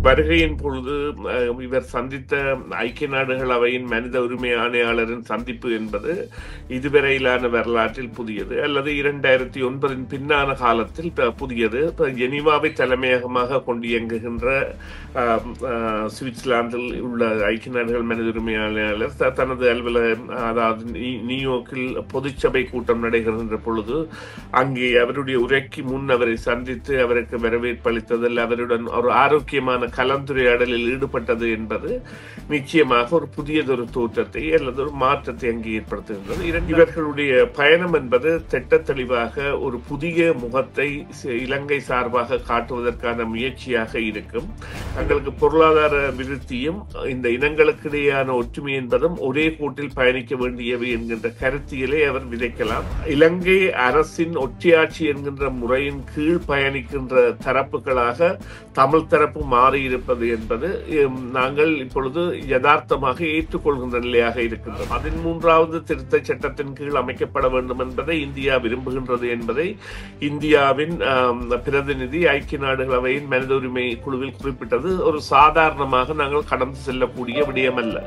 வருகையின் பொழுது இவர் சந்தித்த ஐக்கிய நாடுகள் அவையின் மனித உரிமை ஆணையாளரின் சந்திப்பு என்பது இதுவரையிலான வரலாற்றில் புதியது, அல்லது 2009 பின்னான காலத்தில் புதியது. ஜெனீவாவை தலைமையகமாக கொண்டு இயங்குகின்ற சுவிட்சர்லாந்தில் உள்ள ஐக்கிய நாடுகள் மனித உரிமை ஆணையாளர் தனது அலுவலகம், அதாவது நியூயார்க்கில் பொதுச்சபை கூட்டம் நடைபெறுகின்ற பொழுது அங்கே அவருடைய உரைக்கு முன் அவரை சந்தித்து அவருக்கு வரவேற்பு அளித்ததில் அவருடன் ஒரு ஆரோக்கியமான கலந்துரையாடலில் ஈடுபட்டது என்பது நிச்சயமாக ஒரு புதியதொரு தோற்றத்தை அல்லது ஒரு மாற்றத்தை அங்கே ஏற்படுத்துகின்றது. இவர்களுடைய பயணம் என்பது திட்ட தெளிவாக ஒரு புதிய முகத்தை இலங்கை சார்பாக காட்டுவதற்கான முயற்சியாக இருக்கும். தங்களுக்கு பொருளாதார விருத்தியும் இந்த இனங்களுக்கிடையான ஒற்றுமை என்பதும் ஒரே கூட்டில் பயணிக்க வேண்டியவை என்கின்ற கருத்தியலை அவர் விதைக்கலாம். இலங்கை அரசின் ஒற்றையாட்சி என்கின்ற முறையின் கீழ் பயணிக்கின்ற தரப்புகளாக தமிழ் தரப்பு மாறியிருப்பது என்பது நாங்கள் இப்பொழுது யதார்த்தமாக ஏற்றுக்கொள்கின்ற நிலையாக இருக்கின்றது. 13வது திருத்த சட்டத்தின் கீழ் அமைக்கப்பட வேண்டும் என்பதை இந்தியா விரும்புகின்றது என்பதை இந்தியாவின் பிரதிநிதி ஐக்கிய நாடுகள் அவையின் மனித உரிமை குழுவில் குறிப்பிட்டது ஒரு சாதாரணமாக நாங்கள் கடந்து செல்லக்கூடிய விடயமல்ல.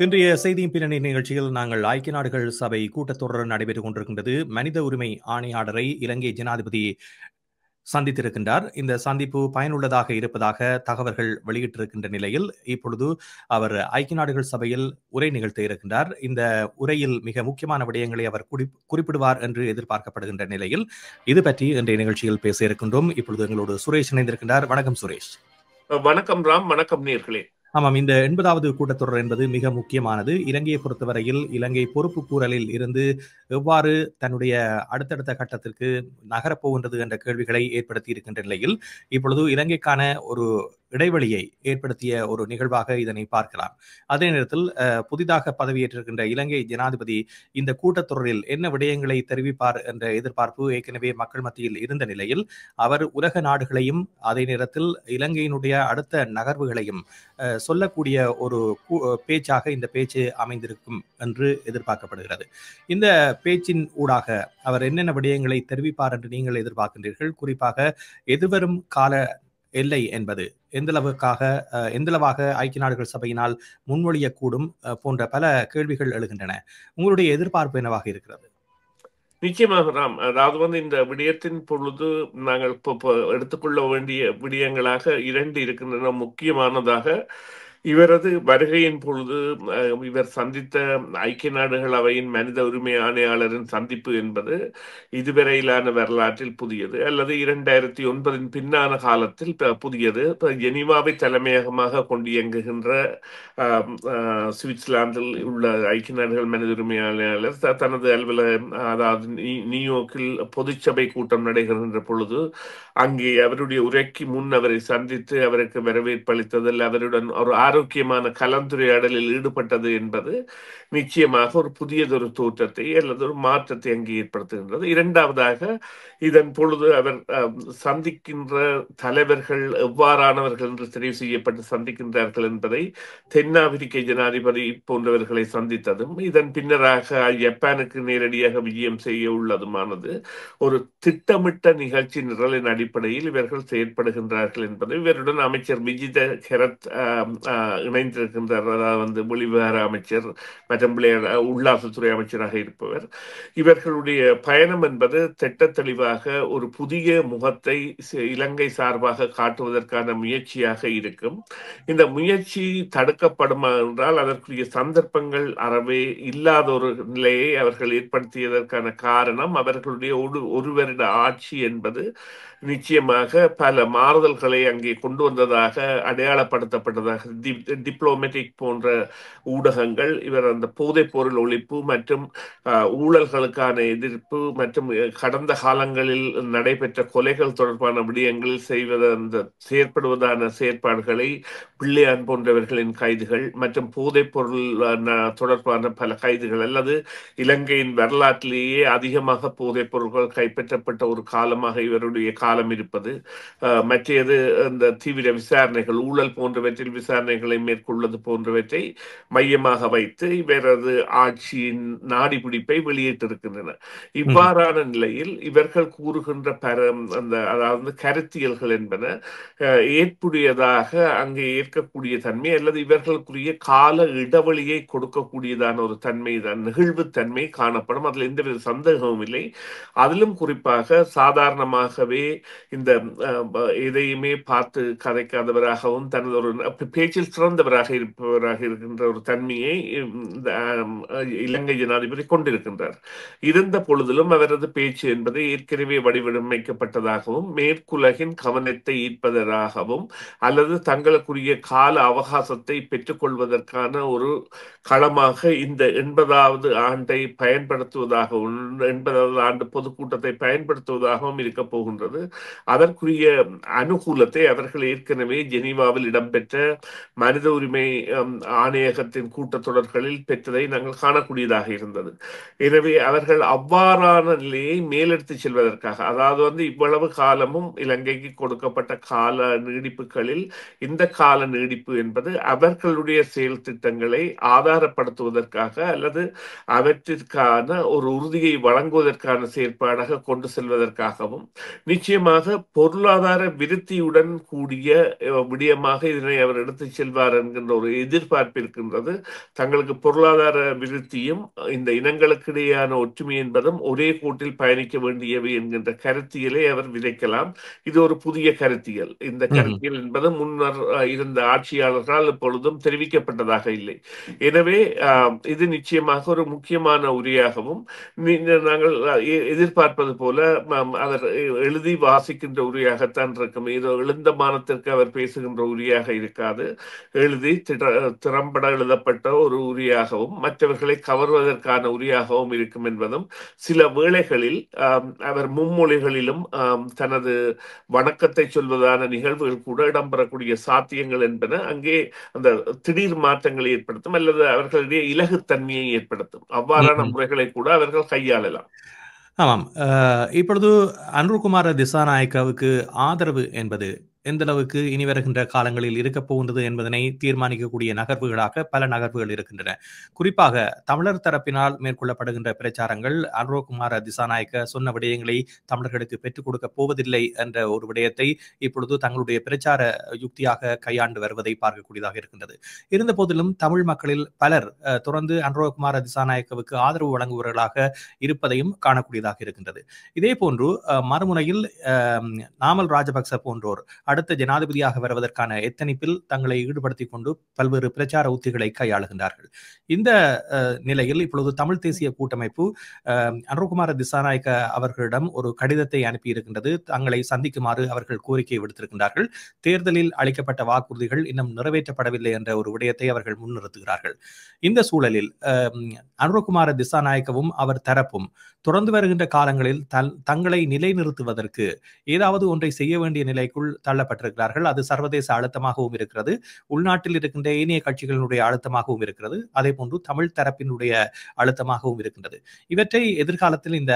இன்றைய செய்தியின் பின்னணி நிகழ்ச்சியில் நாங்கள் ஐக்கிய நாடுகள் சபை கூட்டத்தொடர் நடைபெற்றுக் கொண்டிருக்கின்றது. மனித உரிமை ஆணையாளரை இலங்கை ஜனாதிபதி சந்தித்திருக்கின்றார். இந்த சந்திப்பு பயனுள்ளதாக இருப்பதாக தகவல்கள் வெளியிட்டிருக்கின்ற நிலையில் இப்பொழுது அவர் ஐக்கிய நாடுகள் சபையில் உரை நிகழ்த்த இருக்கின்றார். இந்த உரையில் மிக முக்கியமான விடயங்களை அவர் குறிப்பிடுவார் என்று எதிர்பார்க்கப்படுகின்ற நிலையில் இது பற்றி இன்றைய நிகழ்ச்சியில் பேச இருக்கின்றோம். இப்பொழுது எங்களோடு சுரேஷ் இணைந்திருக்கின்றார். வணக்கம் சுரேஷ். வணக்கம் ராம். வணக்கம் நேயர்களே. ஆமாம், இந்த 80வது கூட்டத்தொடர் என்பது மிக முக்கியமானது. இலங்கையை பொறுத்தவரையில் இலங்கை பொறுப்பு கூறலில் இருந்து எவ்வாறு தன்னுடைய அடுத்தடுத்த கட்டத்திற்கு நகரப்போகின்றது என்ற கேள்விகளை ஏற்படுத்தி இருக்கின்ற நிலையில் இப்பொழுது இலங்கைக்கான ஒரு இடைவெளியை ஏற்படுத்திய ஒரு நிகழ்வாக இதனை பார்க்கலாம். அதே நேரத்தில் புதிதாக பதவியேற்றிருக்கின்ற இலங்கை ஜனாதிபதி இந்த கூட்டத்தொடரில் என்ன விடயங்களை தெரிவிப்பார் என்ற எதிர்பார்ப்பு ஏற்கனவே மக்கள் மத்தியில் இருந்த நிலையில் அவர் உலக நாடுகளையும் அதே நேரத்தில் இலங்கையினுடைய அடுத்த நகர்வுகளையும் சொல்லக்கூடிய ஒரு பேச்சாக இந்த பேச்சு அமைந்திருக்கும் என்று எதிர்பார்க்கப்படுகிறது. இந்த பேச்சின் ஊடாக அவர் என்னென்ன விடயங்களை தெரிவிப்பார் என்று நீங்கள் எதிர்பார்க்கின்றீர்கள்? குறிப்பாக எதிர்வரும் கால எல்லை என்பது எந்தளவாக ஐக்கிய நாடுகள் சபையினால் முன்மொழியக்கூடும் போன்ற பல கேள்விகள் எழுகின்றன. உங்களுடைய எதிர்பார்ப்பு என்னவாக இருக்கிறது? நிச்சயமாக ராம், அதாவது இந்த விடயத்தின் பொழுது நாங்கள் எடுத்துக்கொள்ள வேண்டிய விடயங்களாக 2 இருக்கின்றன. முக்கியமானதாக இவரது வருகையின் பொழுது இவர் சந்தித்த ஐக்கிய நாடுகள் அவையின் மனித உரிமை ஆணையாளரின் சந்திப்பு என்பது இதுவரையிலான வரலாற்றில் புதியது, அல்லது 2009 பின்னான காலத்தில் புதியது. ஜெனீவாவை தலைமையகமாக கொண்டு இயங்குகின்ற சுவிட்சர்லாந்தில் உள்ள ஐக்கிய நாடுகள் மனித உரிமை ஆணையாளர் தனது அலுவலகம், அதாவது நியூயார்க்கில் பொதுச்சபை கூட்டம் நடைபெறுகின்ற பொழுது அங்கே அவருடைய உரைக்கு முன் அவரை சந்தித்து அவருக்கு வரவேற்பு அளித்ததில் அவருடன் ஒரு ஆரோக்கியமான கலந்துரையாடலில் ஈடுபட்டது என்பது நிச்சயமாக ஒரு புதியதொரு தோற்றத்தை அல்லது ஒரு மாற்றத்தை அங்கே ஏற்படுத்துகின்றது. இரண்டாவதாக இதன் பொழுது அவர் சந்திக்கின்ற தலைவர்கள் எவ்வாறானவர்கள் என்று தெரிவு செய்யப்பட்டு சந்திக்கின்றார்கள் என்பதை தென்னாப்பிரிக்க ஜனாதிபதி போன்றவர்களை சந்தித்ததும் இதன் பின்னராக ஜப்பானுக்கு நேரடியாக விஜயம் செய்ய உள்ளதுமானது ஒரு திட்டமிட்ட நிகழ்ச்சி நிரலின் அடிப்படையில் இவர்கள் செயற்படுகின்றார்கள் என்பது இவருடன் அமைச்சர் விஜித ஹெரத் இணைந்திருக்கின்றார். அதாவது வெளிவிவகார அமைச்சர் மற்றும் உள்ளாட்சித்துறை அமைச்சராக இருப்பவர். இவர்களுடைய பயணம் என்பது திட்ட தெளிவாக ஒரு புதிய முகத்தை இலங்கை சார்பாக காட்டுவதற்கான முயற்சியாக இருக்கும். இந்த முயற்சி தடுக்கப்படுமா என்றால் அதற்குரிய சந்தர்ப்பங்கள் அறவே இல்லாத ஒரு நிலையை அவர்கள் ஏற்படுத்தியதற்கான காரணம் அவர்களுடைய ஒரு வருட ஆட்சி என்பது நிச்சயமாக பல மாறுதல்களை அங்கே கொண்டு வந்ததாக அடையாளப்படுத்தப்பட்டதாக டிப்ளோமேட்டிக் போன்ற ஊடகங்கள் இவர் அந்த போதைப் பொருள் ஒழிப்பு மற்றும் ஊழல்களுக்கான எதிர்ப்பு மற்றும் கடந்த காலங்களில் நடைபெற்ற கொலைகள் தொடர்பான விடயங்களில் அந்த செயற்படுவதான செயற்பாடுகளை பிள்ளையான் போன்றவர்களின் கைதுகள் மற்றும் போதைப் பொருள் தொடர்பான பல கைதுகள் அல்லது இலங்கையின் வரலாற்றிலேயே அதிகமாக போதைப் பொருட்கள் கைப்பற்றப்பட்ட ஒரு காலமாக இவருடைய காலம் இருப்பது, மற்றது இந்த தீவிர விசாரணைகள் ஊழல் போன்றவற்றில் விசாரணைகளை மேற்கொள்வது போன்றவற்றை மையமாக வைத்து இவரது ஆட்சியின் நாடி பிடிப்பை வெளியிட்டிருக்கின்றன. இவ்வாறான நிலையில் இவர்கள் கூறுகின்ற அதாவது கருத்தியல்கள் என்பன ஏற்புடையதாக அங்கே ஏற்கக்கூடிய தன்மை அல்லது இவர்களுக்குரிய கால இடைவெளியை கொடுக்கக்கூடியதான ஒரு தன்மை தான், நெகிழ்வு தன்மை காணப்படும். அதில் எந்தவித சந்தேகமும் இல்லை. அதிலும் குறிப்பாக சாதாரணமாகவே இந்த எதையுமே பார்த்து கதைக்காதவராகவும் தனது ஒரு பேச்சில் சிறந்தவராக இருக்கின்ற ஒரு தன்மையை இலங்கை ஜனாதிபதி கொண்டிருக்கின்றார். இருந்த பொழுதிலும் அவரது பேச்சு என்பது ஏற்கனவே வடிவமைக்கப்பட்டதாகவும் மேற்குலகின் கவனத்தை ஈர்ப்பதாகவும் அல்லது தங்களுக்குரிய கால அவகாசத்தை பெற்றுக்கொள்வதற்கான ஒரு களமாக இந்த 80வது ஆண்டை பயன்படுத்துவதாகவும் 80வது ஆண்டு பொதுக்கூட்டத்தை பயன்படுத்துவதாகவும் இருக்க போகின்றது. அதற்குரிய அனுகூலத்தை அவர்கள் ஏற்கனவே ஜெனீவாவில் இடம்பெற்ற மனித உரிமை ஆணையகத்தின் கூட்டத்தொடர்களில் பெற்றதை நாங்கள் காணக்கூடியதாக இருந்தது. எனவே அவர்கள் அவ்வாறான நிலையை மேலெடுத்து செல்வதற்காக, அதாவது இவ்வளவு காலமும் இலங்கைக்கு கொடுக்கப்பட்ட கால நீடிப்புகளில் இந்த கால நீடிப்பு என்பது அவர்களுடைய செயல் திட்டங்களை ஆதாரப்படுத்துவதற்காக அல்லது அவற்றிற்கான ஒரு உறுதியை வழங்குவதற்கான செயற்பாடாக கொண்டு செல்வதற்காகவும் நிச்சயமாக பொருளாதார விருத்தியுடன் கூடிய விடயமாக இதனை அவர் எடுத்துச் செல்வார் என்கின்ற ஒரு எதிர்பார்ப்பு இருக்கின்றது. தங்களுக்கு பொருளாதார விருத்தியும் இந்த இனங்களுக்கு இடையேயான ஒற்றுமை என்பதும் ஒரே கோட்டில் பயணிக்க வேண்டியவை என்கின்ற கருத்தியலை அவர் விதைக்கலாம். இது ஒரு புதிய கருத்தியல். இந்த கருத்தியல் என்பது முன்னர் இருந்த ஆட்சியாளர்களால் எப்பொழுதும் தெரிவிக்கப்பட்டதாக இல்லை. எனவே இது நிச்சயமாக ஒரு முக்கியமான உரையாகவும் நாங்கள் எதிர்பார்ப்பது போல அவர் எழுதி வாசிக்கின்ற உரையாகத்தான் இருக்கும். ஏதோ எழுந்த மானத்திற்கு அவர் பேசுகின்ற உரையாக இருக்காது. எழுதி திறம்பட எழுதப்பட்ட ஒரு உரையாகவும் மற்றவர்களை கவர்வதற்கான உரையாகவும் இருக்கும் என்பதும் சில வேளைகளில் அவர் மும்மொழிகளிலும் தனது வணக்கத்தை சொல்வதான நிகழ்வுகள் கூட இடம்பெறக்கூடிய சாத்தியங்கள் என்பன அங்கே அந்த திடீர் மாற்றங்களை ஏற்படுத்தும் அல்லது அவர்களுடைய இலகுத்தன்மையை ஏற்படுத்தும். அவ்வாறான முறைகளை கூட அவர்கள் கையாளலாம். ஆமாம். இப்பொழுது அனுருகுமார திசாநாயக்காவுக்கு ஆதரவு என்பது எந்த அளவுக்கு இனி வருகின்ற காலங்களில் இருக்கப் போகின்றது என்பதனை தீர்மானிக்கக்கூடிய நகர்வுகளாக பல நகர்வுகள் இருக்கின்றன. குறிப்பாக தமிழர் தரப்பினால் மேற்கொள்ளப்படுகின்ற பிரச்சாரங்கள் அனுருகுமார திசாநாயக்க சொன்ன விடயங்களை தமிழர்களுக்கு பெற்றுக் கொடுக்க போவதில்லை என்ற ஒரு விடயத்தை இப்பொழுது தங்களுடைய பிரச்சார யுக்தியாக கையாண்டு வருவதை பார்க்கக்கூடியதாக இருக்கின்றது. இருந்த போதிலும் தமிழ் மக்களில் பலர் தொடர்ந்து அனுருகுமார திசாநாயக்கவுக்கு ஆதரவு வழங்குபவர்களாக இருப்பதையும் காணக்கூடியதாக இருக்கின்றது. இதே போன்று மறுமுனையில் நாமல் ராஜபக்ச போன்றோர் அடுத்த ஜனாதிபதியாக வருவதற்கான எத்தனிப்பில் தங்களை ஈடுபடுத்திக் கொண்டு பல்வேறு பிரச்சார உத்திகளை கையாளுகின்றார்கள். இந்த நிலையில் இப்பொழுது தமிழ் தேசிய கூட்டமைப்பு அனுருகுமார திசாநாயக்க அவர்களிடம் ஒரு கடிதத்தை அனுப்பியிருக்கின்றது. தங்களை சந்திக்குமாறு அவர்கள் கோரிக்கை விடுத்திருக்கின்றார்கள். தேர்தலில் அளிக்கப்பட்ட வாக்குறுதிகள் இன்னும் நிறைவேற்றப்படவில்லை என்ற ஒரு விடயத்தை அவர்கள் முன்னிறுத்துகிறார்கள். இந்த சூழலில் அனுருகுமார திசாநாயக்கவும் அவர் தரப்பும் தொடர்ந்து வருகின்ற காலங்களில் தங்களை நிலைநிறுத்துவதற்கு ஏதாவது ஒன்றை செய்ய வேண்டிய நிலைக்குள் தள்ளப்பட்டிருக்கிறார்கள். அது சர்வதேச அழுத்தமாகவும் இருக்கிறது, உள்நாட்டில் இருக்கின்ற ஏனைய கட்சிகளினுடைய அழுத்தமாகவும் இருக்கிறது, அதே போன்று தமிழ் தரப்பினுடைய அழுத்தமாகவும் இருக்கின்றது. இவற்றை எதிர்காலத்தில் இந்த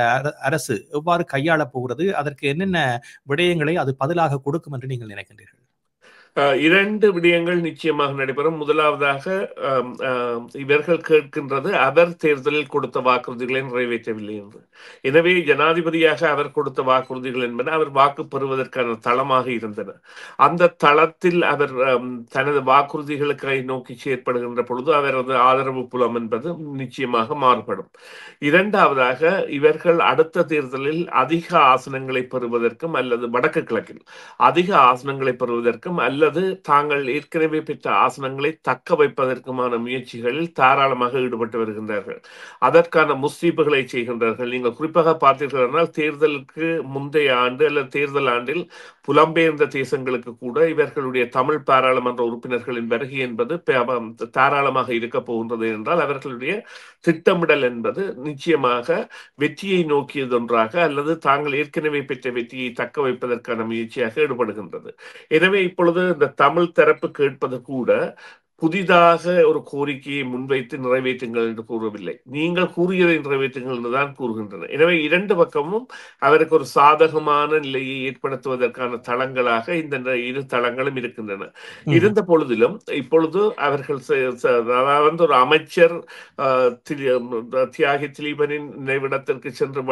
அரசு எவ்வாறு கையாளப் போகிறது, அதற்கு என்னென்ன விடயங்களை அது பதிலாக கொடுக்கும் என்று நீங்கள் நினைக்கின்றீர்கள்? இரண்டு விடயங்கள் நிச்சயமாக நடைபெறும். முதலாவதாக இவர்கள் கேட்கின்றது அவர் தேர்தலில் கொடுத்த வாக்குறுதிகளை நிறைவேற்றவில்லை என்று. எனவே ஜனாதிபதியாக அவர் கொடுத்த வாக்குறுதிகள் என்பன அவர் வாக்கு பெறுவதற்கான தளமாக இருந்தன. அந்த தளத்தில் அவர் தனது வாக்குறுதிகளுக்கு நோக்கி செயற்படுகின்ற பொழுது அவரது ஆதரவு புலம் என்பது நிச்சயமாக மாறுபடும். இரண்டாவதாக இவர்கள் அடுத்த தேர்தலில் அதிக ஆசனங்களை பெறுவதற்கும் அல்லது வடக்கு கிழக்கில் அதிக ஆசனங்களை பெறுவதற்கும் அல்லது தாங்கள் ஏற்கனவே பெற்ற ஆசனங்களை தக்க வைப்பதற்குமான முயற்சிகளில் தாராளமாக ஈடுபட்டு வருகின்றார்கள். அதற்கான முஸ்தீபுகளை செய்கின்றார்கள். நீங்கள் குறிப்பாக பார்த்தீர்கள், தேர்தலுக்கு முந்தைய ஆண்டு அல்லது தேர்தல் ஆண்டில் புலம்பெயர்ந்த தேசங்களுக்கு கூட இவர்களுடைய தமிழ் பாராளுமன்ற உறுப்பினர்களின் வருகை என்பது தாராளமாக இருக்க போகின்றது என்றால் அவர்களுடைய திட்டமிடல் என்பது நிச்சயமாக வெற்றியை நோக்கியதொன்றாக அல்லது தாங்கள் ஏற்கனவே பெற்ற வெற்றியை தக்க வைப்பதற்கான முயற்சியாக ஈடுபடுகின்றது. எனவே இப்பொழுது இந்த தமிழ் தரப்பு கேட்பது கூட புதிதாக ஒரு கோரிக்கையை முன்வைத்து நிறைவேற்றுங்கள் என்று கூறவில்லை, நீங்கள் கூறியதை நிறைவேற்றுங்கள் என்றுதான் கூறுகின்றன. எனவே இரண்டு பக்கமும் அவருக்கு ஒரு சாதகமான நிலையை ஏற்படுத்துவதற்கான தளங்களாக இந்த இரு தளங்களும் இருக்கின்றன. இருந்த பொழுதிலும் இப்பொழுது அவர்கள் அதாவது ஒரு அமைச்சர் தியாகி திலீபனின் நினைவிடத்திற்கு சென்று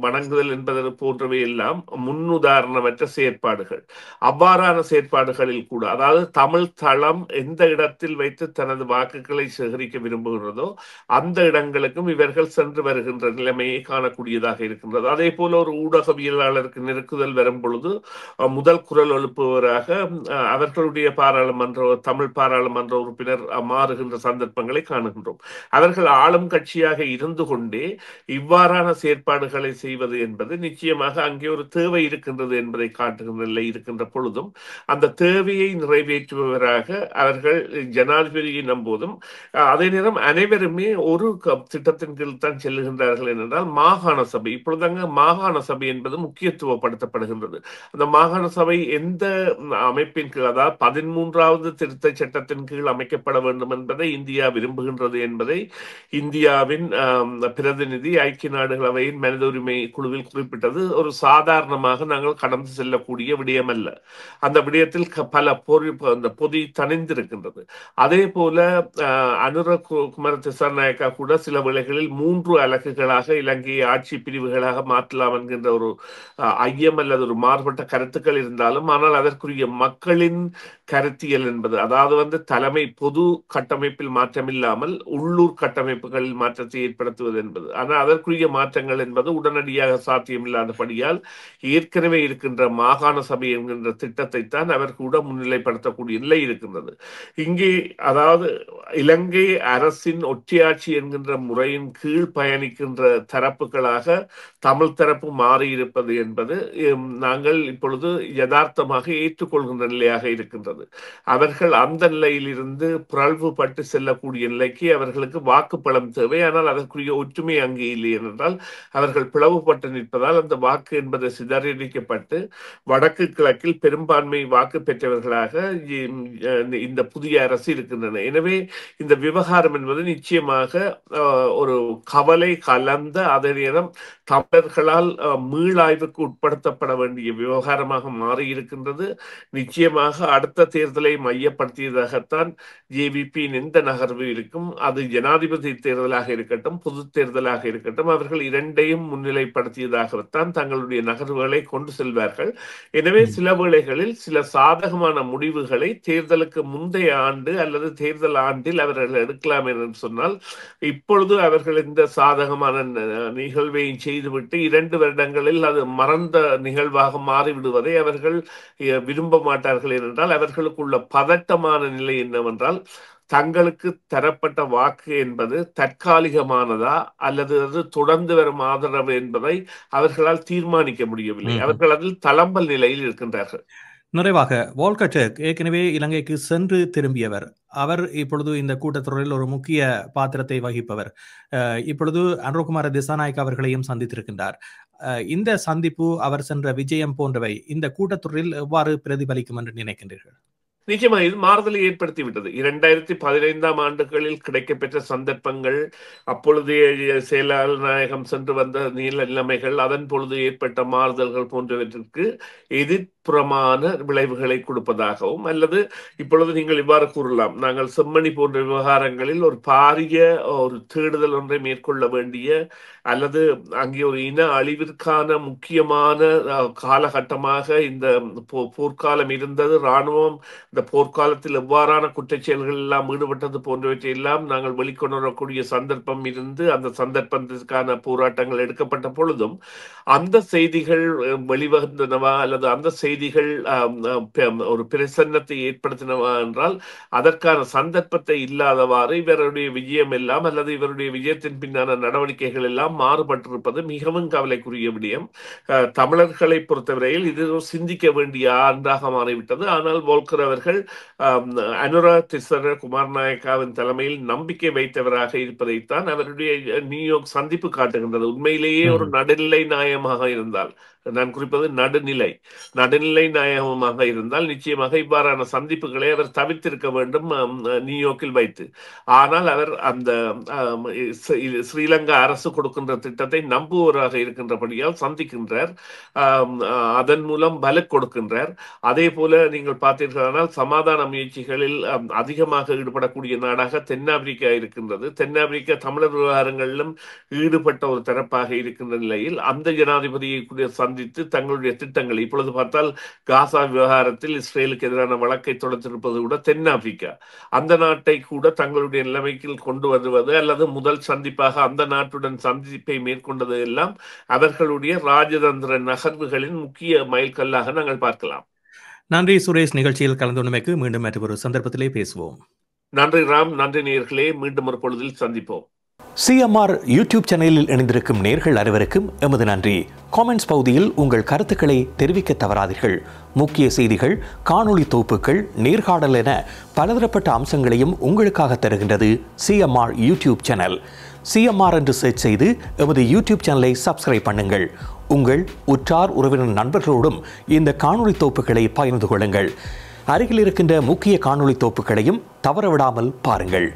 வணங்குதல் என்பது போன்றவை எல்லாம் முன்னுதாரணமற்ற செயற்பாடுகள். அவ்வாறான செயற்பாடுகளில் கூட அதாவது தமிழ் தளம் எந்த இடத்தில் வைத்து தனது வாக்குகளை சேகரிக்க விரும்புகிறதோ அந்த இடங்களுக்கும் இவர்கள் சென்று வருகின்ற நிலைமையை காணக்கூடியதாக இருக்கின்றது. அதே போல ஒரு ஊடகவியலாளருக்கு நெருக்குதல் வரும் பொழுது முதல் குரல் எழுப்புவராக அவர்களுடைய தமிழ் பாராளுமன்ற உறுப்பினர் மாறுகின்ற சந்தர்ப்பங்களை காணுகின்றோம். அவர்கள் ஆளும் கட்சியாக இருந்து கொண்டே இவ்வாறான செயற்பாடுகளை செய்வது என்பது நிச்சயமாக அங்கே ஒரு தேவை இருக்கின்றது என்பதை காட்டுகின்ற நிலை இருக்கின்ற பொழுதும் அந்த தேவையை நிறைவேற்றுபவராக அவர்கள் ஜனாதிபதியை நம்போதும் அதே நேரம் அனைவருமே ஒரு திட்டத்தின் கீழ் தான் செல்லுகின்றார்கள் என்றால் மாகாண சபை. இப்பொழுது மாகாண சபை என்பது முக்கியத்துவப்படுத்தப்படுகின்றது. அந்த மாகாண சபை எந்த அமைப்பின் கீழ் அதாவது 13வது திருத்த சட்டத்தின் கீழ் அமைக்கப்பட வேண்டும் என்பதை இந்தியா விரும்புகின்றது என்பதை இந்தியாவின் பிரதிநிதி ஐக்கிய நாடுகள் அவையின் மனித உரிமை குழுவில் குறிப்பிட்டது ஒரு சாதாரணமாக நாங்கள் கடந்து செல்லக்கூடிய விடயம் அல்ல. அந்த விடயத்தில் பல பொதி தணிந்திருக்கின்றது. அதே போல அனுர குமார திசாநாயக்கா கூட சில வேளைகளில் 3 அலகுகளாக இலங்கையை ஆட்சி பிரிவுகளாக மாற்றலாம் என்கின்ற ஒரு ஐயம் அல்லது ஒரு மாறுபட்ட கருத்துக்கள் இருந்தாலும் ஆனால் அதற்குரிய மக்களின் கருத்தியல் என்பது அதாவது தலைமை பொது கட்டமைப்பில் மாற்றமில்லாமல் உள்ளூர் கட்டமைப்புகளில் மாற்றத்தை ஏற்படுத்துவது என்பது. ஆனால் அதற்குரிய மாற்றங்கள் என்பது உடனடியாக சாத்தியமில்லாதபடியால் ஏற்கனவே இருக்கின்ற மாகாண சபை என்கின்ற திட்டத்தை தான் அவர் கூட முன்னிலைப்படுத்தக்கூடிய நிலை இருக்கின்றது. இங்கே அதாவது இலங்கை அரசின் ஒற்றையாட்சி என்கின்ற முறையின் கீழ் பயணிக்கின்ற தரப்புகளாக தமிழ் தரப்பு மாறியிருப்பது என்பது நாங்கள் இப்பொழுது யதார்த்தமாக ஏற்றுக்கொள்கின்ற நிலையாக இருக்கின்றது. அவர்கள் அந்த நிலையிலிருந்து பிறழ்வுபட்டு செல்லக்கூடிய நிலைக்கு அவர்களுக்கு வாக்குப்பலம் தேவை. ஆனால் அதற்குரிய ஒற்றுமை அங்கே இல்லை என்றால் அவர்கள் பிளவுபட்டு நிற்பதால் அந்த வாக்கு என்பது சிதறடிக்கப்பட்டு வடக்கு கிழக்கில் பெரும்பான்மை வாக்கு பெற்றவர்களாக இந்த புதிய அரசு இருக்கின்றன. எனவே இந்த விவகாரம் என்பது நிச்சயமாக ஒரு கவலை கலந்த அதே நேரம் தமிழர்களால் மீளாய்வுக்கு உட்படுத்தப்பட வேண்டிய விவகாரமாக மாறியிருக்கின்றது. நிச்சயமாக அடுத்த தேர்தலை மையப்படுத்தியதாகத்தான் ஜேவிபியின் எந்த நகர்வு இருக்கும், அது ஜனாதிபதி தேர்தலாக இருக்கட்டும் பொது தேர்தலாக இருக்கட்டும், அவர்கள் இரண்டையும் முன்னிலைப்படுத்தியதாகத்தான் தங்களுடைய நகர்வுகளை கொண்டு செல்வார்கள். எனவே சில வேளைகளில் சில சாதகமான முடிவுகளை தேர்தலுக்கு முந்தைய ஆண்டு அல்லது தேர்தல் ஆண்டில் அவர்கள் எடுக்கலாம் என்று சொன்னால் இப்பொழுது அவர்கள் இந்த சாதகமான நிகழ்வை செய்துவிட்டு 2 வருடங்களில் அது மறந்த நிகழ்வாக மாறிவிடுவதை அவர்கள் விரும்ப மாட்டார்கள். என்றால் அவர்களுக்குள்ள பதட்டமான நிலை என்னவென்றால் தங்களுக்கு தரப்பட்ட வாக்கு என்பது தற்காலிகமானதா அல்லது அது தொடர்ந்து வரும் ஆதரவு என்பதை அவர்களால் தீர்மானிக்க முடியவில்லை. அவர்கள் அதில் தளம்பல் நிலையில் இருக்கின்றார்கள். நிறைவாக வோல்கர் டர்க் ஏற்கனவே இலங்கைக்கு சென்று திரும்பியவர். அவர் இப்பொழுது இந்த கூட்டத்தொடரில் ஒரு முக்கிய பாத்திரத்தை வகிப்பவர். இப்பொழுது அனுரகுமார திசாநாயக் அவர்களையும் சந்தித்திருக்கின்றார். இந்த சந்திப்பு, அவர் சென்ற விஜயம் போன்றவை இந்த கூட்டத்தொடரில் எவ்வாறு பிரதிபலிக்கும் என்று நினைக்கின்றீர்கள்? நிச்சயமாக இது மாறுதலை ஏற்படுத்திவிட்டது. 2015ஆம் ஆண்டுகளில் கிடைக்கப்பெற்ற சந்தர்ப்பங்கள், அப்பொழுதைய செயலாளர் நாயகம் சென்று வந்த நிலைமைகள், அதன் பொழுது ஏற்பட்ட மாறுதல்கள் போன்றவற்றிற்கு எதிர்ப்புறமான விளைவுகளை கொடுப்பதாகவும் அல்லது இப்பொழுது நீங்கள் இவ்வாறு கூறலாம், நாங்கள் செம்மணி போன்ற விவகாரங்களில் ஒரு பாரிய ஒரு தேடுதல் ஒன்றை மேற்கொள்ள வேண்டிய அல்லது அங்கே ஒரு இன அழிவிற்கான முக்கியமான காலகட்டமாக இந்த போர்க்காலம் இருந்தது. இராணுவம் இந்த போர்க்காலத்தில் எவ்வாறான குற்றச் செயல்கள் எல்லாம் ஈடுபட்டது போன்றவற்றை எல்லாம் நாங்கள் வெளிக்கொண்டு வரக்கூடிய சந்தர்ப்பம் இருந்து அந்த சந்தர்ப்பத்திற்கான போராட்டங்கள் எடுக்கப்பட்ட பொழுதும் அந்த செய்திகள் வெளிவந்தனவா அல்லது அந்த செய்திகள் ஒரு பிரசன்னத்தை ஏற்படுத்தினவா என்றால் அதற்கான சந்தர்ப்பத்தை இல்லாதவாறு இவருடைய விஜயம் எல்லாம் அல்லது இவருடைய விஜயத்தின் பின்னான நடவடிக்கைகள் எல்லாம் மாறுபட்டிருப்பது மிகவும் கவலைக்குரிய விடயம். தமிழர்களை பொறுத்தவரையில் இது சிந்திக்க வேண்டிய ஆண்டாக மாறிவிட்டது. ஆனால் வோல்கர் அவர்கள் அனுரா திஸ்ஸர குமாரநாயக்காவின் தலைமையில் நம்பிக்கை வைத்தவராக இருப்பதைத்தான் அவருடைய நியூயார்க் சந்திப்பு காட்டுகின்றது. உண்மையிலேயே ஒரு நடுநிலை நாயகமாக இருந்தால், நான் குறிப்பது நடுநிலை நாயகமாக இருந்தால் நிச்சயமாக இவ்வாறான சந்திப்புகளை அவர் தவிர்த்திருக்க வேண்டும் நியூயார்க்கில் வைத்து. ஆனால் அவர் அந்த ஸ்ரீலங்கா அரசு கொடுக்கின்ற திட்டத்தை நம்புவோராக இருக்கின்றபடியால் சந்திக்கின்றார், அதன் மூலம் பல கொடுக்கின்றார். அதே போல நீங்கள் பார்த்தீர்களானால் சமாதான முயற்சிகளில் அதிகமாக ஈடுபடக்கூடிய நாடாக தென்னாப்பிரிக்கா இருக்கின்றது. தென்னாப்பிரிக்கா தமிழர் விவகாரங்களிலும் ஈடுபட்ட ஒரு தரப்பாக இருக்கின்ற நிலையில் அந்த ஜனாதிபதியை கூட சந்தித்து தங்களுடைய திட்டங்கள், இப்பொழுது பார்த்தால் காசா விவகாரத்தில் இஸ்ரேலுக்கு எதிரான வழக்கை தொடர்ந்திருப்பது கூட தென்னாப்பிரிக்கா, அந்த நாட்டை கூட தங்களுடைய நிலைமைக்கு கொண்டு வருவது அல்லது முதல் சந்திப்பாக அந்த நாட்டுடன் சந்திப்பை மேற்கொண்டது எல்லாம் அவர்களுடைய ராஜதந்திர நகர்வுகளின் முக்கிய மைல்கல்லாக நாங்கள் பார்க்கலாம். நன்றி சுரேஷ், நிகழ்ச்சியில் கலந்து கொண்டமைக்கு. மீண்டும் மற்றொரு சந்தர்ப்பத்திலே பேசுவோம். நன்றி ராம், நன்றி நேயர்களே, மீண்டும் ஒரு பொழுதில் சந்திப்போம். சிஎம்ஆர் யூடியூப் சேனலில் இணைந்திருக்கும் நேயர்கள் அனைவருக்கும் எமது நன்றி. காமெண்ட்ஸ் பகுதியில் உங்கள் கருத்துக்களை தெரிவிக்க தவறாதீர்கள். முக்கிய செய்திகள், காணொளி தொகுப்புகள், நேர்காணல் என பலதரப்பட்ட அம்சங்களையும் உங்களுக்காக தருகின்றது சிஎம்ஆர் யூடியூப் சேனல். சிஎம்ஆர் என்று சர்ச் செய்து எமது யூடியூப் சேனலை சப்ஸ்கிரைப் பண்ணுங்கள். உங்கள் உற்றார் உறவினர் நண்பர்களோடும் இந்த காணொளி தொகுப்புகளை பகிர்ந்து கொள்ளுங்கள். அருகில் இருக்கின்ற முக்கிய காணொளி தொகுப்புகளையும் தவறவிடாமல் பாருங்கள்.